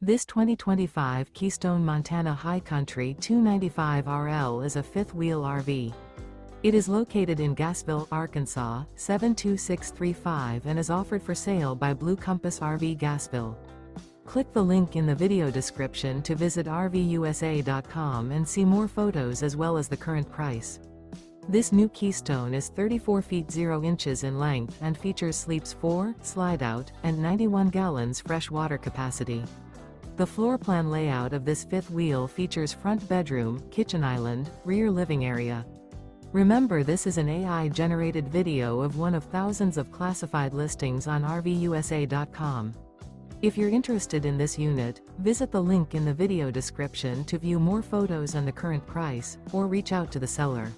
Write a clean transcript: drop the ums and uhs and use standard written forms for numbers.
This 2025 Keystone Montana High Country 295RL is a fifth-wheel RV. It is located in Gassville, Arkansas, 72635 and is offered for sale by Blue Compass RV Gassville. Click the link in the video description to visit RVUSA.com and see more photos as well as the current price. This new Keystone is 34 feet 0 inches in length and features sleeps 4, Slideout, and 91 gallons fresh water capacity. The floor plan layout of this fifth wheel features front bedroom, kitchen island, rear living area. Remember, this is an AI-generated video of one of thousands of classified listings on RVUSA.com. If you're interested in this unit, visit the link in the video description to view more photos and the current price, or reach out to the seller.